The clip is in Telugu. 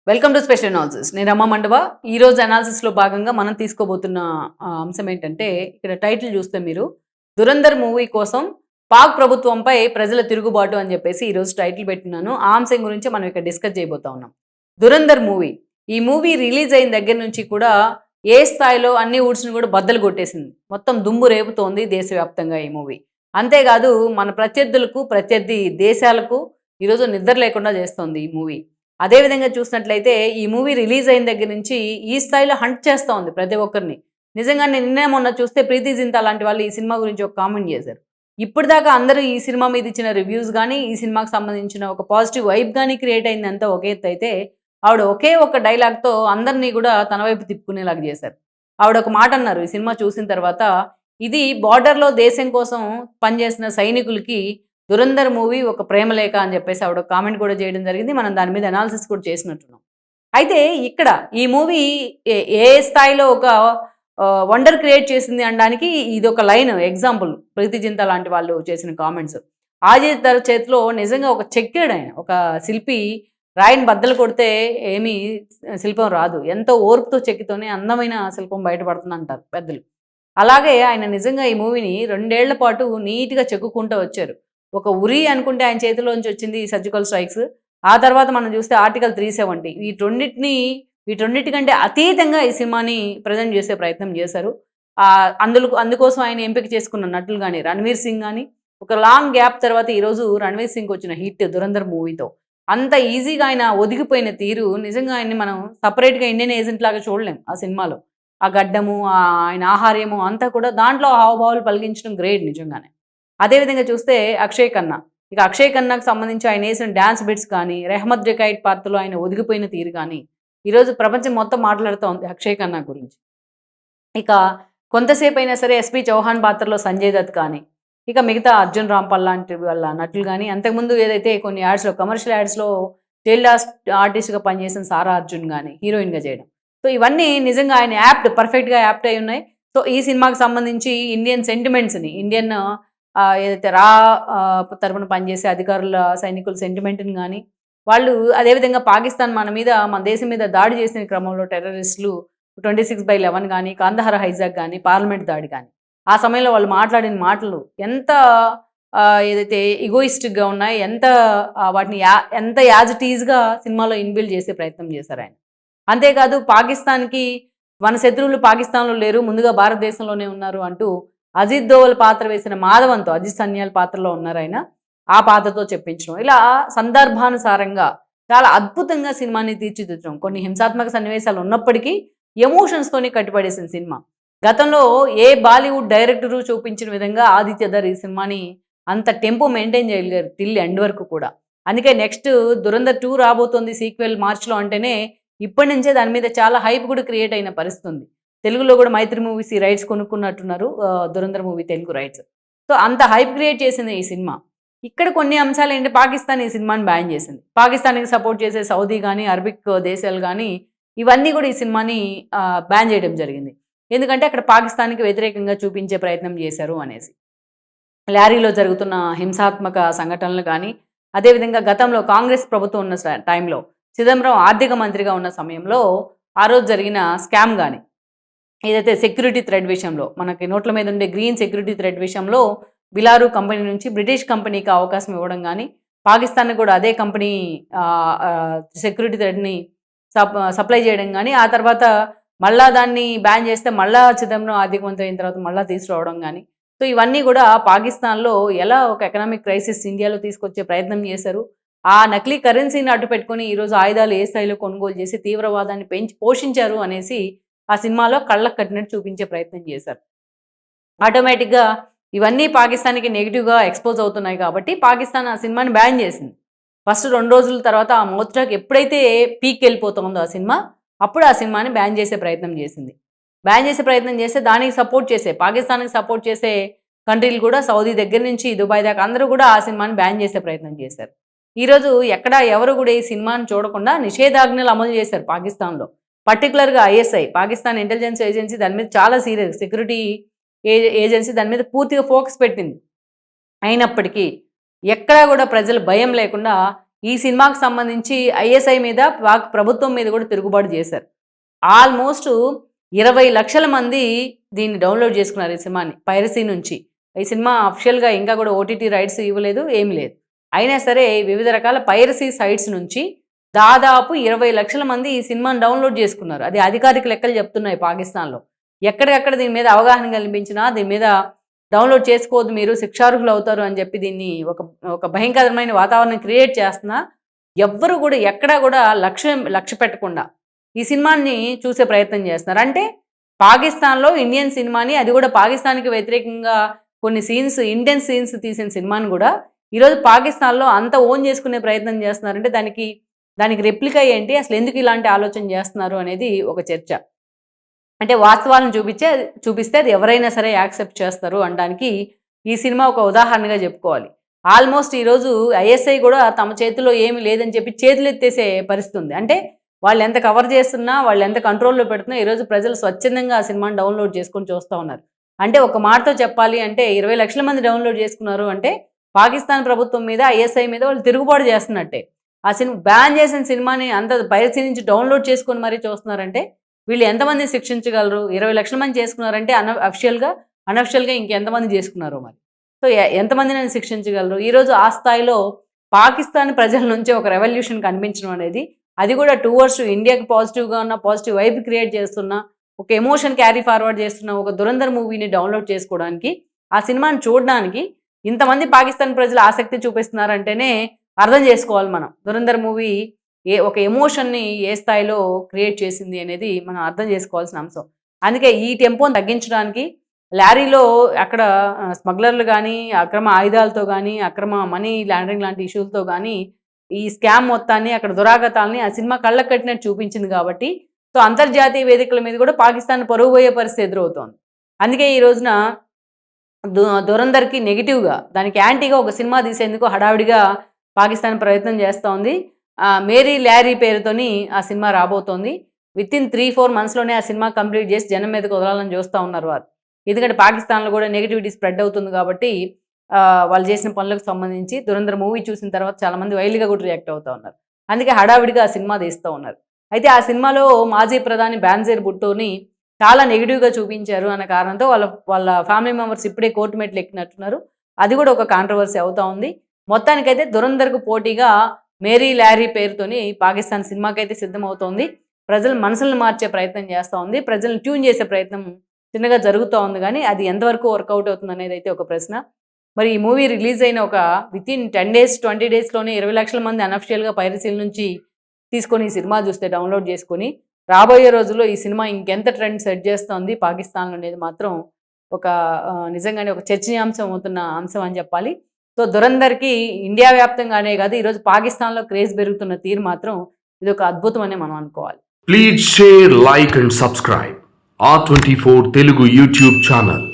Welcome to special analysis. నేను రమ్మ మండవ. ఈరోజు అనాలిసిస్లో భాగంగా మనం తీసుకోబోతున్న అంశం ఏంటంటే, ఇక్కడ టైటిల్ చూస్తే మీరు 'దురంధర్' మూవీ కోసం పాక్ ప్రభుత్వంపై ప్రజల తిరుగుబాటు అని చెప్పేసి ఈరోజు టైటిల్ పెట్టినాను. ఆ అంశం గురించి మనం ఇక్కడ డిస్కస్ చేయబోతా ఉన్నాం. 'దురంధర్' మూవీ, ఈ మూవీ రిలీజ్ అయిన దగ్గర నుంచి కూడా ఏ స్థాయిలో అన్ని వుడ్స్ని కూడా బద్దలు కొట్టేసింది. మొత్తం దుమ్ము రేపుతోంది దేశవ్యాప్తంగా ఈ మూవీ. అంతేకాదు మన ప్రత్యర్థులకు, ప్రత్యర్థి దేశాలకు ఈరోజు నిద్ర లేకుండా చేస్తోంది ఈ మూవీ. అదేవిధంగా చూసినట్లయితే ఈ మూవీ రిలీజ్ అయిన దగ్గర నుంచి ఈ స్థాయిలో హంట్ చేస్తూ ఉంది ప్రతి ఒక్కరిని. నిజంగా నిన్నే మొన్న చూస్తే 'ప్రీతి జింతా' లాంటి వాళ్ళు ఈ సినిమా గురించి ఒక కామెంట్ చేశారు. ఇప్పటిదాకా అందరూ ఈ సినిమా మీద ఇచ్చిన రివ్యూస్ కానీ, ఈ సినిమాకి సంబంధించిన ఒక పాజిటివ్ వైబ్ కానీ క్రియేట్ అయిందంతా ఒక ఎత్తు అయితే, ఆవిడ ఒకే ఒక్క డైలాగ్తో అందరినీ కూడా తన వైపు తిప్పుకునేలాగా చేశారు. ఆవిడ ఒక మాట అన్నారు ఈ సినిమా చూసిన తర్వాత, ఇది బార్డర్లో దేశం కోసం పనిచేసిన సైనికులకి 'దురంధర్' మూవీ ఒక ప్రేమలేఖ అని చెప్పేసి ఆవిడ కామెంట్ కూడా చేయడం జరిగింది. మనం దాని మీద అనాలిసిస్ కూడా చేసినట్టున్నాం. అయితే ఇక్కడ ఈ మూవీ ఏ ఏ స్థాయిలో ఒక వండర్ క్రియేట్ చేసింది అనడానికి ఇది ఒక లైన్ ఎగ్జాంపుల్. 'ప్రీతి జింతా' లాంటి వాళ్ళు చేసిన కామెంట్స్. అజిత్ ధర్ చేతిలో నిజంగా ఒక చెక్కాడు ఆయన. ఒక శిల్పి రాయిని బద్దలు కొడితే ఏమీ శిల్పం రాదు. ఎంతో ఓర్పుతో చెక్కితోనే అందమైన శిల్పం బయటపడుతుంది అంటారు పెద్దలు. అలాగే ఆయన నిజంగా ఈ మూవీని 2 ఏళ్ల పాటు నీట్‌గా చెక్కుకుంటూ వచ్చారు. ఒక ఉరి అనుకుంటే ఆయన చేతిలోంచి వచ్చింది సర్జికల్ స్ట్రైక్స్. ఆ తర్వాత మనం చూస్తే ఆర్టికల్ 370. వీటన్నిటికంటే అతీతంగా ఈ సినిమాని ప్రజెంట్ చేసే ప్రయత్నం చేశారు. అందుకోసం ఆయన ఎంపిక చేసుకున్న నటులు గాని, రణ్వీర్ సింగ్ గాని, ఒక లాంగ్ గ్యాప్ తర్వాత ఈరోజు రణ్వీర్ సింగ్‌కి వచ్చిన హిట్ 'దురంధర్' మూవీతో. అంత ఈజీగా ఆయన ఒదిగిపోయిన తీరు నిజంగా ఆయన్ని మనం సెపరేట్‌గా ఇండియన్ ఏజెంట్ లాగా చూడలేం ఆ సినిమాలో. ఆ గడ్డము, ఆయన ఆహార్యము అంతా కూడా దాంట్లో హావభావాలు పలికించడం గ్రేట్ నిజంగానే. అదేవిధంగా చూస్తే అక్షయ్ ఖన్నా. ఇక అక్షయ్ ఖన్నాకు సంబంధించి ఆయన వేసిన డాన్స్ బిట్స్ కానీ, 'రెహ్మత్ జకైట్' పాత్రలో ఆయన ఒదిగిపోయిన తీరు కానీ, ఈరోజు ప్రపంచం మొత్తం మాట్లాడుతూ ఉంది అక్షయ్ ఖన్నా గురించి. ఇక కొంతసేపు అయినా సరే ఎస్పి చౌహాన్ పాత్రలో సంజయ్ దత్ కానీ, ఇక మిగతా అర్జున్ రాంపాల్ లాంటి వాళ్ళ నటులు కానీ, అంతకుముందు ఏదైతే కొన్ని యాడ్స్‌లో కమర్షియల్ యాడ్స్‌లో చైల్డ్ ఆర్టిస్ట్‌గా పనిచేసిన సారా అర్జున్ కానీ హీరోయిన్‌గా చేయడం. సో ఇవన్నీ నిజంగా ఆయన పర్ఫెక్ట్‌గా యాప్ట్ అయి ఉన్నాయి. సో ఈ సినిమాకి సంబంధించి ఇండియన్ సెంటిమెంట్స్‌ని, ఇండియన్ ఏదైతే తరపున పనిచేసే అధికారుల, సైనికుల సెంటిమెంట్‌ని గానీ, వాళ్ళు అదేవిధంగా పాకిస్తాన్ మన దేశం మీద దాడి చేసిన క్రమంలో టెర్రరిస్టులు 26/11 గానీ, కాందహార్ హైజాక్ గానీ, పార్లమెంట్ దాడి గానీ, ఆ సమయంలో వాళ్ళు మాట్లాడిన మాటలు ఎంత ఏదైతే ఇగోయిస్టిక్‌గా ఉన్నాయి, వాటిని ఎంత యాజ్ ఇట్ ఈజ్‌గా సినిమాలో ఇన్‌బిల్డ్ చేసే ప్రయత్నం చేశారాయన. అంతేకాదు పాకిస్తాన్‌కి మన శత్రువులు పాకిస్తాన్‌లో లేరు, ముందుగా భారతదేశంలోనే ఉన్నారు అంటూ అజిత్ దోవల్ పాత్ర వేసిన మాధవన్‌తో, అజిత్ సన్యాల్ పాత్రలో ఉన్నారాయన. ఆ పాత్రతో చెప్పించడం. ఇలా సందర్భానుసారంగా చాలా అద్భుతంగా సినిమాని తీర్చిదిద్దడం. కొన్ని హింసాత్మక సన్నివేశాలు ఉన్నప్పటికీ ఎమోషన్స్‌తోని కట్టిపడేసిన సినిమా. గతంలో ఏ బాలీవుడ్ డైరెక్టరు చూపించిన విధంగా ఆదిత్య ధర్ ఈ సినిమాని అంత టెంపో మెయింటైన్ చేయగలిగారు టిల్ ఎండ్ వరకు కూడా. అందుకే నెక్స్ట్ 'దురంధర్ 2' రాబోతోంది సీక్వెల్ మార్చ్‌లో అంటేనే ఇప్పటి నుంచే దాని మీద చాలా హైప్ కూడా క్రియేట్ అయిన పరిస్థితి ఉంది. తెలుగులో కూడా మైత్రి మూవీస్ ఈ రైట్స్ కొనుక్కున్నట్టున్నారు. 'Dhurandhar' movie Telugu rights. So అంత హైప్ క్రియేట్ చేసింది ఈ సినిమా. ఇక్కడ కొన్ని అంశాలు ఏంటి, పాకిస్తాన్ ఈ సినిమాని బ్యాన్ చేసింది. పాకిస్తాన్‌కి సపోర్ట్ చేసే సౌదీ కానీ, అరబిక్ దేశాలు కానీ ఇవన్నీ కూడా ఈ సినిమాని బ్యాన్ చేయడం జరిగింది. ఎందుకంటే అక్కడ పాకిస్తాన్‌కి వ్యతిరేకంగా చూపించే ప్రయత్నం చేశారు అనేసి. లారీలో జరుగుతున్న హింసాత్మక సంఘటనలు కానీ, అదేవిధంగా గతంలో కాంగ్రెస్ ప్రభుత్వం ఉన్న టైంలో చిదంబరం ఆర్థిక మంత్రిగా ఉన్న సమయంలో ఆ రోజు జరిగిన స్కామ్ కానీ, ఏదైతే సెక్యూరిటీ థ్రెడ్ విషయంలో మనకి నోట్ల మీద ఉండే గ్రీన్ సెక్యూరిటీ థ్రెడ్ విషయంలో బిలారు కంపెనీ నుంచి బ్రిటిష్ కంపెనీకి అవకాశం ఇవ్వడం కానీ, పాకిస్తాన్‌కి కూడా అదే కంపెనీ సెక్యూరిటీ థ్రెడ్‌ని సప్లై చేయడం కానీ, ఆ తర్వాత మళ్ళా దాన్ని బ్యాన్ చేస్తే మళ్ళా చిదంబరం ఆర్థిక మంత్రి అయిన తర్వాత మళ్ళా తీసుకురావడం కానీ, సో ఇవన్నీ కూడా పాకిస్తాన్‌లో ఎలా ఒక ఎకనామిక్ క్రైసిస్ ఇండియాలో తీసుకొచ్చే ప్రయత్నం చేశారు. ఆ నకిలీ కరెన్సీని అడ్డు పెట్టుకొని ఈరోజు ఆయుధాలు ఏ స్థాయిలో కొనుగోలు చేసి తీవ్రవాదాన్ని పోషించారు అనేసి ఆ సినిమాలో కళ్ళకు కట్టినట్టు చూపించే ప్రయత్నం చేశారు. ఆటోమేటిక్‌గా ఇవన్నీ పాకిస్తాన్‌కి నెగిటివ్‌గా ఎక్స్‌పోజ్ అవుతున్నాయి కాబట్టి పాకిస్తాన్ ఆ సినిమాని బ్యాన్ చేసింది. ఫస్ట్ 2 రోజుల తర్వాత ఆ మోత్రాక్ ఎప్పుడైతే పీక్‌కెళ్ళిపోతుందో ఆ సినిమా, అప్పుడు ఆ సినిమాని బ్యాన్ చేసే ప్రయత్నం చేసింది. బ్యాన్ చేసే ప్రయత్నం చేస్తే దానికి సపోర్ట్ చేసే, పాకిస్తాన్‌కి సపోర్ట్ చేసే కంట్రీలు కూడా సౌదీ దగ్గర నుంచి దుబాయ్ దాకా అందరూ కూడా ఆ సినిమాని బ్యాన్ చేసే ప్రయత్నం చేశారు. ఈరోజు ఎవరు కూడా ఈ సినిమాని చూడకుండా నిషేధాజ్ఞలు అమలు చేశారు పాకిస్తాన్‌లో. పర్టికులర్‌గా ఐఎస్ఐ, పాకిస్తాన్ ఇంటెలిజెన్స్ ఏజెన్సీ దాని మీద చాలా సీరియస్, సెక్యూరిటీ ఏజెన్సీ దాని మీద పూర్తిగా ఫోకస్ పెట్టింది. అయినప్పటికీ ఎక్కడా కూడా ప్రజలు భయం లేకుండా ఈ సినిమాకి సంబంధించి ఐఎస్ఐ మీద పాక్ ప్రభుత్వం మీద కూడా తిరుగుబాటు చేశారు. ఆల్మోస్ట్ 20 లక్షల మంది దీన్ని డౌన్లోడ్ చేసుకున్నారు ఈ సినిమాని పైరసీ నుంచి. ఈ సినిమా అఫిషియల్గా ఇంకా కూడా ఓటీటీ రైట్స్ ఇవ్వలేదు, ఏమి లేదు. అయినా సరే వివిధ రకాల పైరసీ సైట్స్ నుంచి దాదాపు 20 లక్షల మంది ఈ సినిమాని డౌన్లోడ్ చేసుకున్నారు. అది అధికారిక లెక్కలు చెప్తున్నాయి పాకిస్తాన్లో. ఎక్కడికక్కడ దీని మీద అవగాహన కల్పించినా దీని మీద డౌన్లోడ్ చేసుకోవద్దు, మీరు శిక్షార్హులు అవుతారు అని చెప్పి దీన్ని ఒక భయంకరమైన వాతావరణం క్రియేట్ చేస్తున్నా ఎవ్వరు కూడా ఎక్కడా కూడా లక్ష్య పెట్టకుండా ఈ సినిమాని చూసే ప్రయత్నం చేస్తున్నారు. అంటే పాకిస్తాన్లో ఇండియన్ సినిమాని, అది కూడా పాకిస్తాన్కి వ్యతిరేకంగా కొన్ని సీన్స్, ఇండియన్ సీన్స్ తీసిన సినిమాని కూడా ఈరోజు పాకిస్తాన్లో అంత ఓన్ చేసుకునే ప్రయత్నం చేస్తున్నారంటే దానికి రెప్లికా ఏంటి, అసలు ఎందుకు ఇలాంటి ఆలోచన చేస్తున్నారు అనేది ఒక చర్చ. అంటే వాస్తవాలను చూపిస్తే అది ఎవరైనా సరే యాక్సెప్ట్ చేస్తారు అనడానికి ఈ సినిమా ఒక ఉదాహరణగా చెప్పుకోవాలి. ఆల్మోస్ట్ ఈరోజు ఐఎస్ఐ కూడా తమ చేతిలో ఏమీ లేదని చెప్పి చేతులు ఎత్తేసే పరిస్థితి ఉంది. అంటే వాళ్ళు ఎంత కవర్ చేస్తున్నా, వాళ్ళు ఎంత కంట్రోల్లో పెడుతున్నా ఈరోజు ప్రజలు స్వచ్ఛందంగా ఆ సినిమాని డౌన్లోడ్ చేసుకొని చూస్తూ ఉన్నారు. అంటే ఒక మాటతో చెప్పాలి అంటే 20 లక్షల మంది డౌన్లోడ్ చేసుకున్నారు అంటే పాకిస్తాన్ ప్రభుత్వం మీద, ఐఎస్ఐ మీద వాళ్ళు తిరుగుబాటు చేస్తున్నట్టే. ఆ సినిమా బ్యాన్ చేసిన సినిమాని అంత పైరసీ నుంచి డౌన్లోడ్ చేసుకొని మరీ చూస్తున్నారంటే వీళ్ళు ఎంతమంది శిక్షించగలరు? 20 లక్షల మంది చేసుకున్నారంటే అనఫిషియల్గా ఇంకెంతమంది చేసుకున్నారు మరి? సో ఎంతమందిని శిక్షించగలరు? ఈరోజు ఆ స్థాయిలో పాకిస్తాన్ ప్రజల నుంచి ఒక రెవల్యూషన్ కనిపించడం అనేది, అది కూడా టువర్డ్స్ ఇండియాకి పాజిటివ్గా ఉన్న, పాజిటివ్ వైబ్ క్రియేట్ చేస్తున్న, ఒక ఎమోషన్ క్యారీ ఫార్వర్డ్ చేస్తున్న ఒక దురంధర్ మూవీని డౌన్లోడ్ చేసుకోవడానికి, ఆ సినిమాని చూడడానికి ఇంతమంది పాకిస్తాన్ ప్రజలు ఆసక్తి చూపిస్తున్నారంటేనే అర్థం చేసుకోవాలి మనం దురంధర్ మూవీ ఒక ఎమోషన్ని ఏ స్థాయిలో క్రియేట్ చేసింది అనేది మనం అర్థం చేసుకోవాల్సిన అంశం. అందుకే ఈ టెంపోని తగ్గించడానికి లారీలో అక్కడ స్మగ్లర్లు కానీ, అక్రమ ఆయుధాలతో కానీ, అక్రమ మనీ లాండరింగ్ లాంటి ఇష్యూలతో కానీ ఈ స్కామ్ మొత్తాన్ని, అక్కడ దురాగతాలని ఆ సినిమా కళ్ళకు కట్టినట్టు చూపించింది కాబట్టి, సో అంతర్జాతీయ వేదికల మీద కూడా పాకిస్తాన్ పరువు పోయే పరిస్థితి ఎదురవుతోంది. అందుకే ఈ రోజున దురంధర్కి నెగిటివ్గా, దానికి యాంటీగా ఒక సినిమా తీసేందుకు హడావిడిగా పాకిస్తాన్ ప్రయత్నం చేస్తోంది. మేరీ ల్యారీ పేరుతోని ఆ సినిమా రాబోతోంది. వితిన్ 3-4 మంత్స్లోనే ఆ సినిమా కంప్లీట్ చేసి జనం మీదకి వదలాలని చూస్తూ ఉన్నారు వారు. ఎందుకంటే పాకిస్తాన్లో కూడా నెగిటివిటీ స్ప్రెడ్ అవుతుంది కాబట్టి వాళ్ళు చేసిన పనులకు సంబంధించి దురంధర్ మూవీ చూసిన తర్వాత చాలామంది వైల్డ్గా కూడా రియాక్ట్ అవుతూ ఉన్నారు. అందుకే హడావిడిగా ఆ సినిమా తీస్తూ ఉన్నారు. అయితే ఆ సినిమాలో మాజీ ప్రధాని బెనజీర్ భుట్టోని చాలా నెగిటివ్గా చూపించారు అన్న కారణంతో వాళ్ళ ఫ్యామిలీ మెంబర్స్ ఇప్పుడే కోర్టు మెట్లు ఎక్కినట్టున్నారు. అది కూడా ఒక కాంట్రవర్సీ అవుతూ ఉంది. మొత్తానికైతే దురంధర్కు పోటీగా మేరీ ల్యారీ పేరుతోని పాకిస్తాన్ సినిమాకైతే సిద్ధమవుతోంది. ప్రజల మనసులను మార్చే ప్రయత్నం చేస్తూ ఉంది, ప్రజలను ట్యూన్ చేసే ప్రయత్నం చిన్నగా జరుగుతూ ఉంది. కానీ అది ఎంతవరకు వర్కౌట్ అవుతుంది అనేది అయితే ఒక ప్రశ్న. మరి ఈ మూవీ రిలీజ్ అయిన ఒక వితిన్ 10 days 20 daysలోనే 20 లక్షల మంది అనఫిషియల్గా పైరసీల నుంచి తీసుకొని ఈ సినిమా చూస్తే డౌన్లోడ్ చేసుకొని, రాబోయే రోజుల్లో ఈ సినిమా ఇంకెంత ట్రెండ్ సెట్ చేస్తోంది పాకిస్తాన్లో అనేది మాత్రం ఒక నిజంగానే ఒక చర్చనీయాంశం అవుతున్న అంశం అని చెప్పాలి. సో దురంధర్కి ఇండియా వ్యాప్తంగానే కాదు, ఈరోజు పాకిస్తాన్లో క్రేజ్ పెరుగుతున్న తీరు మాత్రం ఇది ఒక అద్భుతం అనే మనం అనుకోవాలి. Please share, like and subscribe R24 Telugu YouTube channel.